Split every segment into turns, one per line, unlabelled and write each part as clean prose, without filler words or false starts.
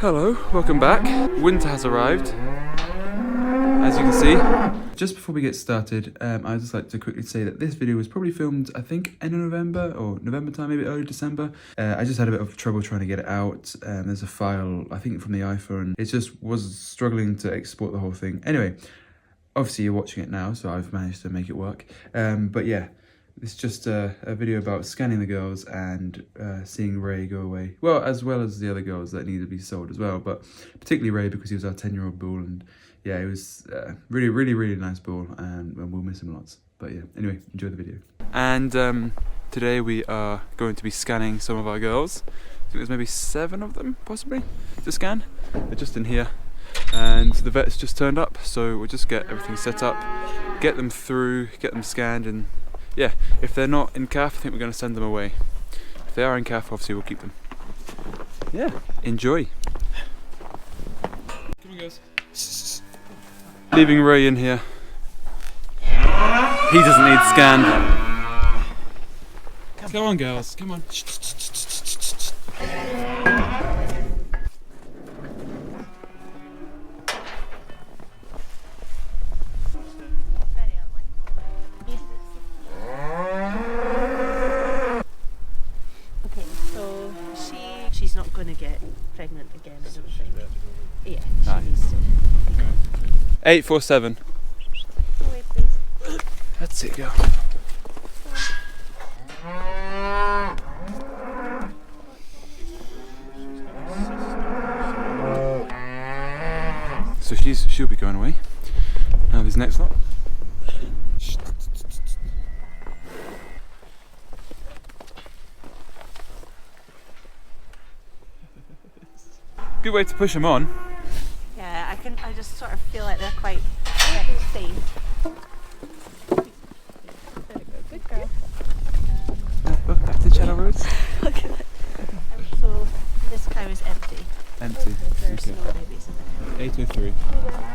Hello, welcome back. Winter has arrived, as you can see. Just before we get started, I'd just like to quickly say that this video was probably filmed, I think, end of November or November time, maybe early December. I just had a bit of trouble trying to get it out. There's a file, I think from the iPhone. It just was struggling to export the whole thing. Anyway, obviously you're watching it now, so I've managed to make it work. But yeah. It's just a video about scanning the girls and seeing Ray go away. Well as the other girls that need to be sold as well, but particularly Ray because he was our 10-year-old bull, and yeah, it was really nice bull, and we'll miss him lots. But yeah, anyway, enjoy the video. And today we are going to be scanning some of our girls. I think there's maybe 7 of them possibly to scan. They're just in here, and the vet's just turned up, so we'll just get everything set up, get them through, get them scanned, and yeah, if they're not in calf, I think we're going to send them away. If they are in calf, obviously we'll keep them. Yeah, enjoy. Come on, guys. Leaving Ray in here. He doesn't need scanned. Come on, girls. Come on.
She's not going to get pregnant again, I don't think. Yeah, she needs to.
847.
Go away, please.
That's it, girl. So she'll be going away. Now this next lot. Good way to push them on.
Yeah, I just sort of feel like they're quite safe. There we go, good girl.
Look, back to channel roads.
Look at that. So this cow is empty.
Empty.
There's
Okay.
no babies in there.
803.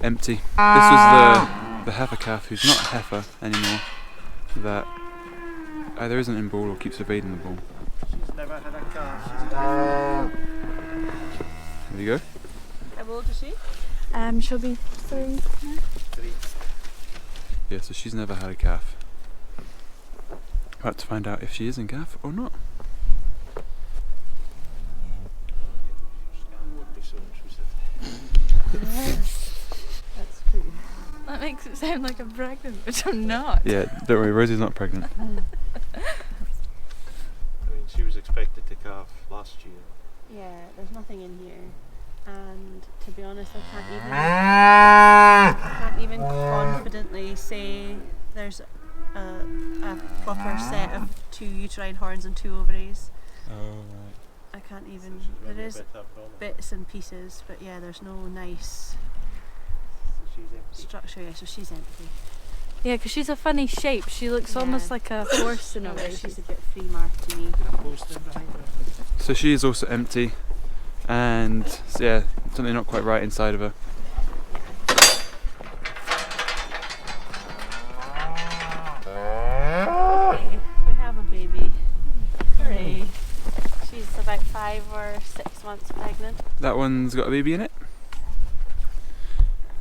Empty. This was the heifer calf who's not a heifer anymore. That either isn't in bull or keeps evading the bull.
She's never had a calf.
There you go.
How old is she?
She'll be 3.
Yeah, so she's never had a calf. About to find out if she is in calf or not.
That's true.
That makes it sound like I'm pregnant, which I'm not.
Yeah, don't worry, Rosie's not pregnant.
I mean, she was expected to calf last year.
Yeah, there's nothing in here. And to be honest, I can't even confidently say there's a proper set of 2 uterine horns and 2 ovaries.
Oh, right.
I can't even. There is bits and pieces, but yeah, there's no nice structure. Yeah, so she's empty.
Yeah, because she's a funny shape. She looks almost like a horse in a way.
She's a bit free martini.
So she is also empty, and yeah, something not quite right inside of her.
We have a baby. Hooray. She's about 5 or 6 months pregnant.
That one's got a baby in it.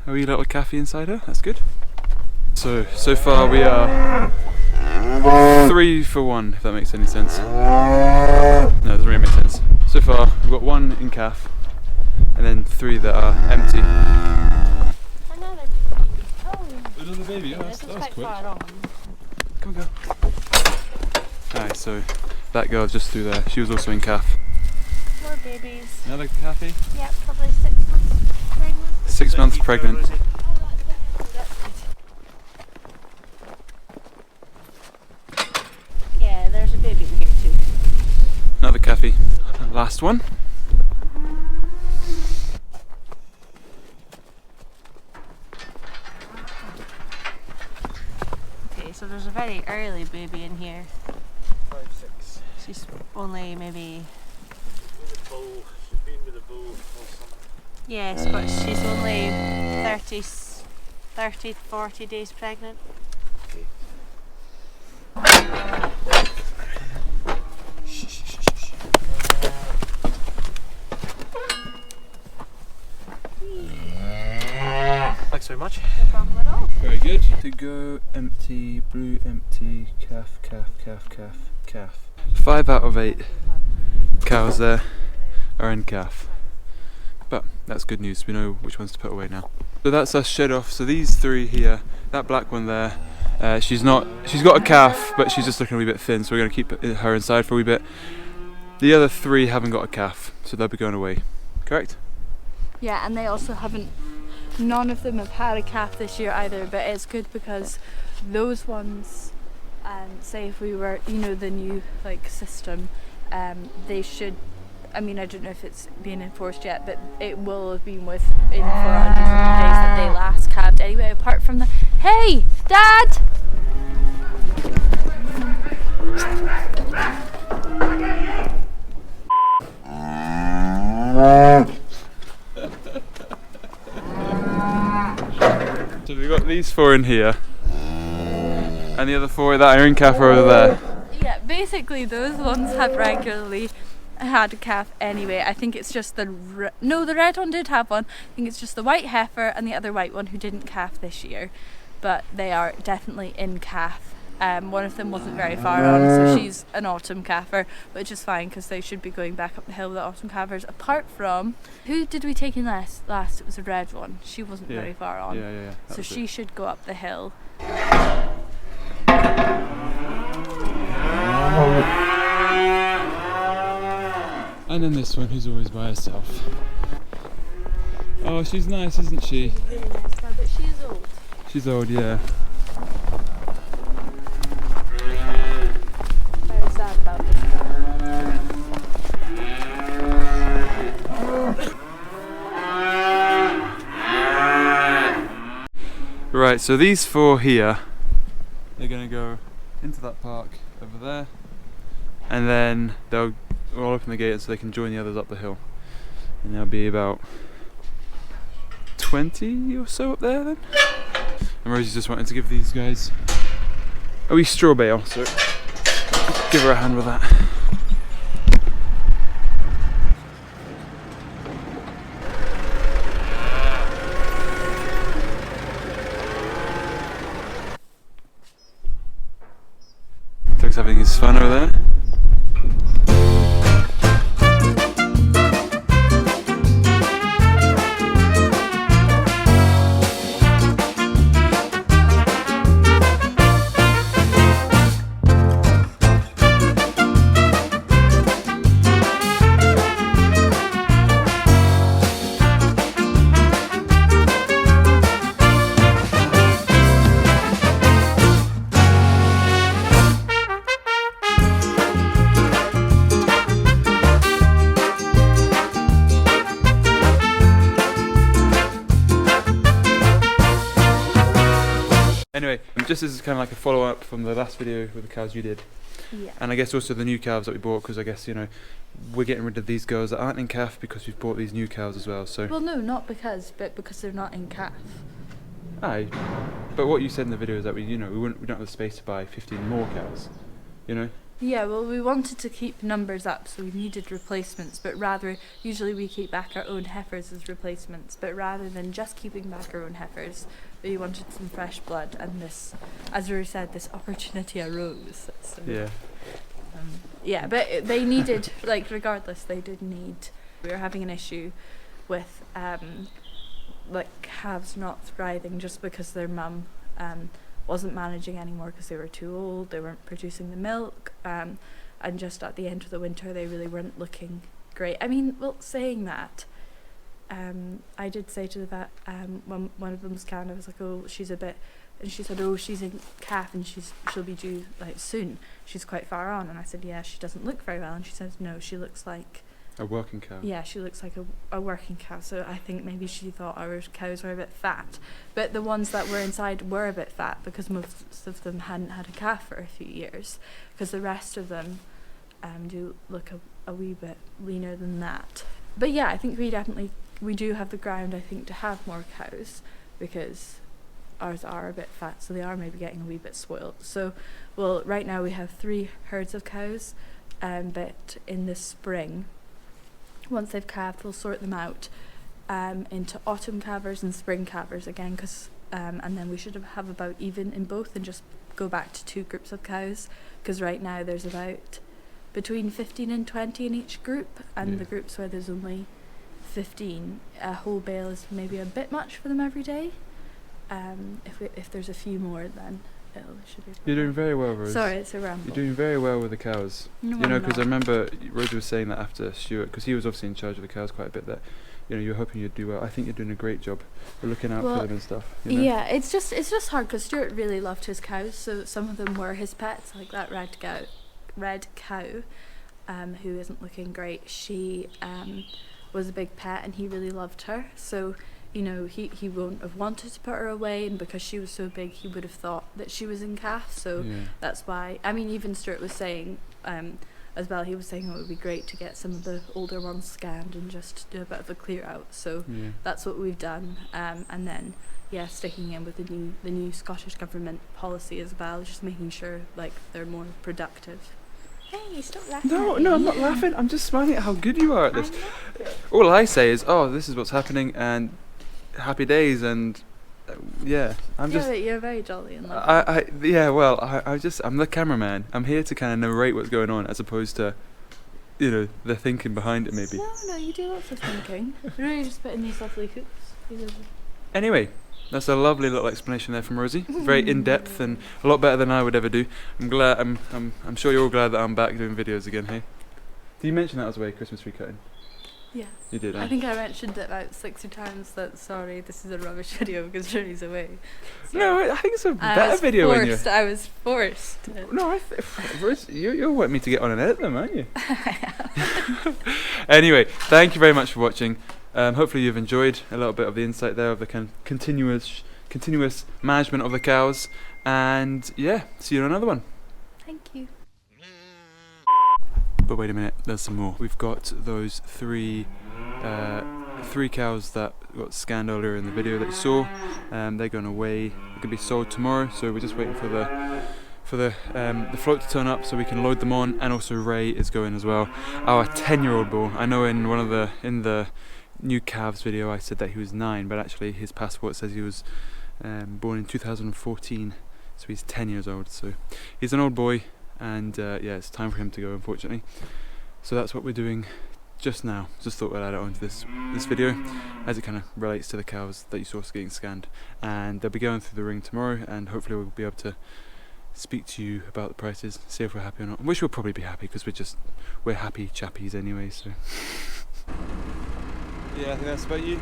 A wee little calfie inside her, that's good. So far we are 3 for 1, if that makes any sense. No, it doesn't really make sense. So far we've got 1 in calf, and then 3 that are empty.
Another baby. Oh,
Another baby,
yeah, this is quite far on.
Come on, girl. Alright, so that girl just through there, she was also in calf.
More babies.
Another calfie?
Yep, probably 6 months pregnant.
6 months pregnant.
Yeah, there's a baby in here too.
Another calfie. Last one.
Okay, so there's a very early baby in here.
5, 6.
She's only maybe.
With a bull. She's been with a bull all summer.
Yes, but she's only 30, 40 days pregnant.
Okay. so much.
No problem at all.
Very good. To go empty, blue empty, calf, calf, calf, calf, calf. 5 out of 8 cows there are in calf. But that's good news, we know which ones to put away now. So that's us shed off. So these 3 here, that black one there, she's got a calf, but she's just looking a wee bit thin, so we're going to keep her inside for a wee bit. The other 3 haven't got a calf, so they'll be going away. Correct?
Yeah, and they also haven't, none of them have had a calf this year either, but it's good because those ones, say if we were, you know, the new like system, they should, I mean, I don't know if it's being enforced yet, but it will have been within 400 days that they last calved anyway, apart from the, hey, Dad!
So we've got these 4 in here, and the other 4 that are in calf are over there.
Yeah, basically those ones have regularly had a calf anyway. I think it's just the red one did have one. I think it's just the white heifer and the other white one who didn't calf this year, but they are definitely in calf. One of them wasn't very far on, so she's an autumn calfer, which is fine because they should be going back up the hill with the autumn calvers. Apart from, who did we take in last? It was a red one. She wasn't very far on,
Yeah.
so she should go up the hill.
And then this one, who's always by herself. Oh, she's nice, isn't she?
She's really nice, but she is old.
She's old, yeah.
Very sad about this girl.
Right, so these 4 here, they're going to go into that park over there, and then they'll open the gate so they can join the others up the hill. And there'll be about 20 or so up there then. And Rosie's just wanting to give these guys a wee straw bale, so give her a hand with that. Doug's having his fun over there. Anyway, just as kind of like a follow-up from the last video with the cows you did,
Yeah.
and I guess also the new calves that we bought, because I guess, you know, we're getting rid of these girls that aren't in calf because we've bought these new cows as well, so...
Well, no, not because, but because they're not in calf.
Aye, but what you said in the video is that we don't have the space to buy 15 more cows, you know?
Yeah, well, we wanted to keep numbers up, so we needed replacements, but usually we keep back our own heifers as replacements, but rather than just keeping back our own heifers, we wanted some fresh blood, and this, as we said, this opportunity arose. So,
Yeah.
Yeah, but they needed, like, regardless, they did need, we were having an issue with, like, calves not thriving just because their mum, wasn't managing anymore because they were too old, they weren't producing the milk, and just at the end of the winter they really weren't looking great. I mean, well, saying that, I did say to the vet, when one of them was calving, I was like, oh, she's a bit, and she said, oh, she's in calf and she'll be due like soon, she's quite far on, and I said, yeah, she doesn't look very well, and she says, no, she looks like
A working cow.
Yeah, she looks like a working cow, so I think maybe she thought our cows were a bit fat. But the ones that were inside were a bit fat because most of them hadn't had a calf for a few years, because the rest of them do look a wee bit leaner than that. But yeah, I think we do have the ground, I think, to have more cows, because ours are a bit fat, so they are maybe getting a wee bit spoiled. So, well, right now we have 3 herds of cows, but in the spring, once they've calved, we'll sort them out, into autumn calvers and spring calvers again, because and then we should have about even in both, and just go back to 2 groups of cows, because right now there's about between 15 and 20 in each group, and the groups where there's only 15, a whole bale is maybe a bit much for them every day. If there's a few more, then it should be.
You're doing very well, Rose.
Sorry, it's a ramble.
You're doing very well with the cows.
No,
you know,
I'm
because I
not.
remember Rosie was saying that after Stuart, because he was obviously in charge of the cows quite a bit, that you know, you're hoping you'd do well. I think you're doing a great job. You're looking out for them and stuff. You know?
Yeah, it's just hard because Stuart really loved his cows, so some of them were his pets, like that red cow, who isn't looking great. She was a big pet, and he really loved her. So, you know, he won't have wanted to put her away, and because she was so big, he would have thought that she was in calf. So that's why. I mean, even Stuart was saying as well. He was saying it would be great to get some of the older ones scanned and just do a bit of a clear out. So that's what we've done, and then sticking in with the new Scottish Government policy as well, just making sure like they're more productive. Hey, stop laughing.
No, I'm not laughing. I'm just smiling at how good you are at this. All I say is, oh, this is what's happening, and happy days, and I'm just.
Yeah, but you're very jolly and lovely.
I'm the cameraman. I'm here to kind of narrate what's going on, as opposed to, you know, the thinking behind it maybe.
No, you do lots of thinking. You're really just putting these lovely hoops.
Anyway, that's a lovely little explanation there from Rosie. Very in depth and a lot better than I would ever do. I'm glad. I'm sure you're all glad that I'm back doing videos again. Hey, did you mention that was away Christmas tree cutting?
Yeah.
You did.
I think I mentioned it about 60 times that sorry, this is a rubbish video because Journey's away. So
No, I think it's a better video when you're.
I was forced.
No, you want me to get on and edit them, aren't you? Anyway, thank you very much for watching. Hopefully you've enjoyed a little bit of the insight there of the kind of continuous management of the cows, and see you on another one.
Thank you.
But wait a minute, there's some more. We've got those three cows that got scanned earlier in the video that you saw. They're going away. They're going to be sold tomorrow, so we're just waiting for the float to turn up so we can load them on, and also Ray is going as well. Our 10-year-old bull. I know in the new calves video I said that he was 9, but actually his passport says he was born in 2014, so he's 10 years old. So he's an old boy, and it's time for him to go, unfortunately. So that's what we're doing just now. Just thought we'd add it onto this video, as it kind of relates to the cows that you saw getting scanned, and they'll be going through the ring tomorrow, and hopefully we'll be able to speak to you about the prices, see if we're happy or not, which we'll probably be happy, because we're happy chappies anyway. So yeah, I think that's about you.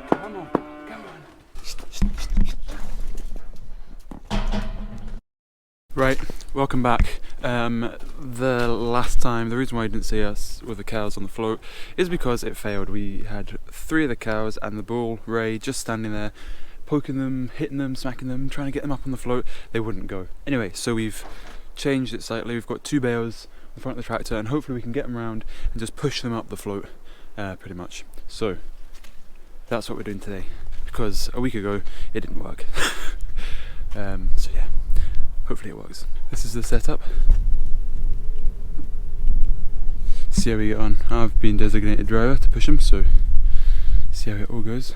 Come on. Right, welcome back. The reason why you didn't see us with the cows on the float is because it failed. We had 3 of the cows and the bull, Ray, just standing there, poking them, hitting them, smacking them, trying to get them up on the float. They wouldn't go. Anyway, so we've changed it slightly. We've got 2 bales in front of the tractor, and hopefully we can get them around and just push them up the float, pretty much. So that's what we're doing today, because a week ago it didn't work. So yeah, hopefully it works. This is the setup. See how we get on. I've been designated driver to push them, so see how it all goes.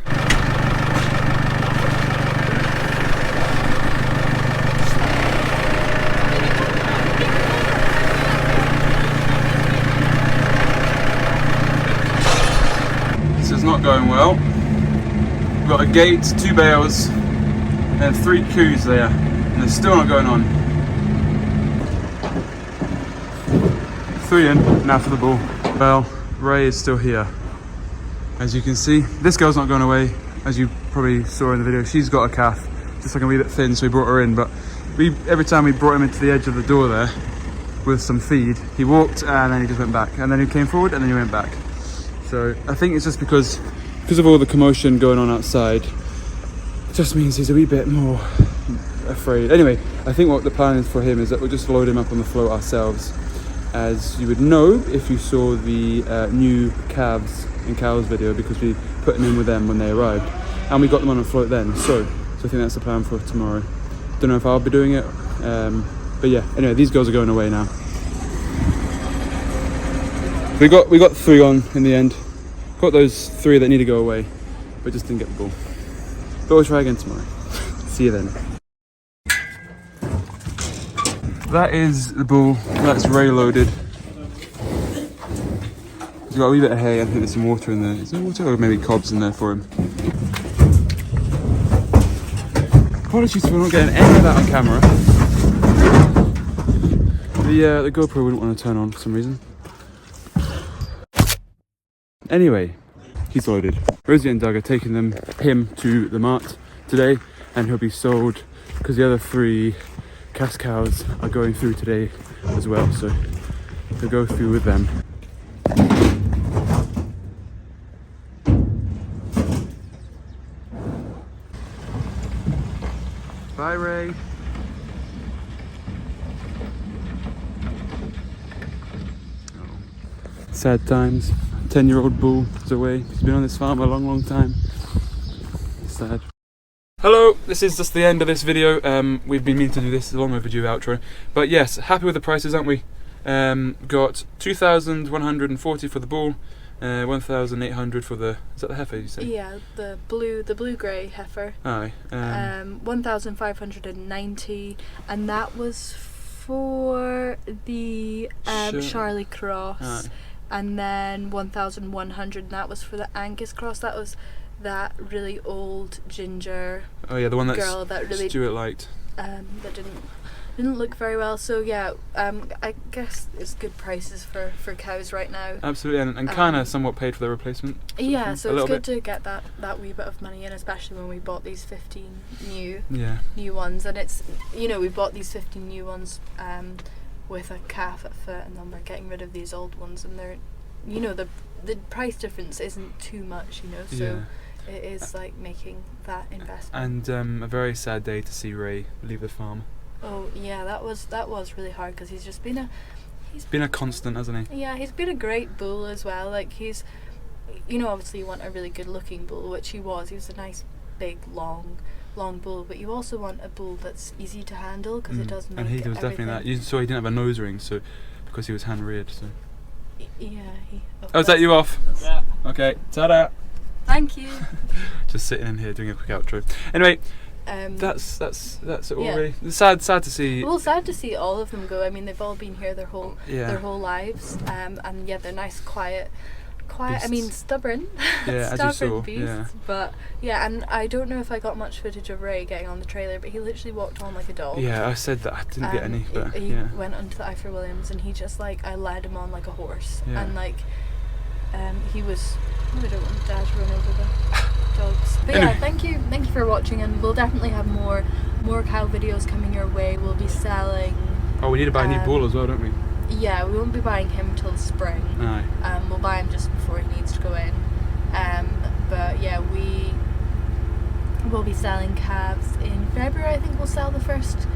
This is not going well. We've got a gate, 2 bales, and 3 coos there, and they're still not going on. 3 in, now for the bull. Well, Ray is still here. As you can see, this girl's not going away, as you probably saw in the video. She's got a calf, just like a wee bit thin, so we brought her in, but every time we brought him into the edge of the door there with some feed, he walked and then he just went back, and then he came forward and then he went back. So I think it's just because of all the commotion going on outside, it just means he's a wee bit more afraid. Anyway, I think what the plan is for him is that we'll just load him up on the float ourselves. As you would know if you saw the new calves and cows video, because we put them in with them when they arrived, and we got them on a float then. So I think that's the plan for tomorrow. Don't know if I'll be doing it. But yeah, anyway, these girls are going away now. We got 3 on in the end. Got those 3 that need to go away, but just didn't get the bull. But we'll try again tomorrow. See you then. That is the bull. That's Ray loaded. He's got a wee bit of hay. I think there's some water in there. Is there water or maybe cobs in there for him? Apologies for not getting any of that on camera. The GoPro wouldn't want to turn on for some reason. Anyway, he's loaded. Rosie and Doug are taking him to the mart today, and he'll be sold because the other 3 cash cows are going through today as well, so he'll go through with them. Bye, Ray. Sad times. 10-year-old bull is away. He's been on this farm a long time. Sad. Hello, this is just the end of this video. We've been meaning to do this, a long overdue outro. But yes, happy with the prices, aren't we? Got 2,140 for the bull, 1,800 for the, is that the heifer you say?
Yeah, the blue grey heifer.
Aye.
1,590, and that was for the Charlie cross.
Aye.
And then 1,100, and that was for the Angus cross. That was that really old ginger
Oh yeah, the one that
girl that really
Stuart liked.
that didn't look very well. So yeah, I guess it's good prices for cows right now.
Absolutely, and kind of somewhat paid for their replacement.
Yeah, so it's good
bit.
to get that wee bit of money in, especially when we bought these 15 new ones. And it's, you know, we bought these 15 new ones with a calf at foot, and then we're getting rid of these old ones, and they're, you know, the price difference isn't too much, you know, so it is like making that investment.
And a very sad day to see Ray leave the farm.
Oh yeah, that was really hard, because he's just been
a constant, hasn't he?
Yeah, he's been a great bull as well. Like, he's, you know, obviously you want a really good looking bull, which he was. He was a nice big long bull, but you also want a bull that's easy to handle, because it does make
and he was
everything.
definitely that. You saw he didn't have a nose ring, so because he was hand reared. So.
Yeah.
Oh, is that you off?
Yeah.
Okay. Ta-da.
Thank you.
Just sitting in here doing a quick outro. Anyway, that's it all.
Yeah.
Really. It's sad to see.
Well, sad to see all of them go. I mean, they've all been here their whole lives, and yeah, they're nice, quiet.
Beasts.
I mean, stubborn.
Yeah, as you saw.
Beasts.
Yeah.
But yeah, and I don't know if I got much footage of Ray getting on the trailer, but he literally walked on like a dog.
Yeah, I said that I didn't get any, but
he
yeah.
went onto the Ifer Williams, and he just I led him on like a horse,
Yeah.
and he was. I don't want Dad to run over the dogs. But
Anyway.
yeah, thank you for watching, and we'll definitely have more cow videos coming your way. We'll be selling.
Oh, we need to buy a new bull as well, don't we?
Yeah, we won't be buying him till spring.
Aye.
We'll buy him just before he needs to go in. But yeah, we will be selling calves in February. I think we'll sell the first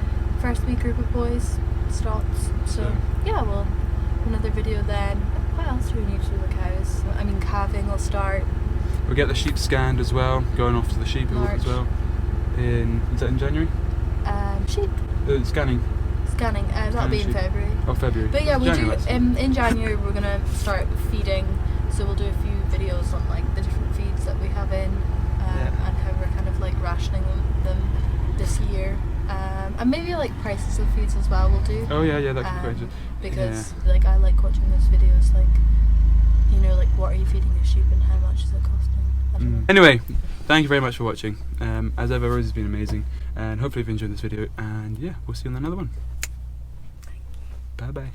wee group of boys stocks. So yeah, we'll another video then. What else do we need to do with cows? I mean, calving will start.
We'll get the sheep scanned as well. Going off to the sheep
March.
as well. Is that in January?
Sheep
Scanning.
That'll be in
sheep.
February.
Oh, February.
But yeah, we'll
January,
do
that's-
in January. We're gonna start feeding, so we'll do a few videos on like the different feeds that we have in, and how we're kind of like rationing them this year, and maybe like prices of feeds as well. We'll do.
Oh yeah, that could be great.
Because like I like watching those videos, like, you know, like what are you feeding your sheep and how much is it costing? I don't know.
Anyway, thank you very much for watching. As ever, Rose has been amazing, and hopefully you've enjoyed this video. And yeah, we'll see you on another one. Bye bye.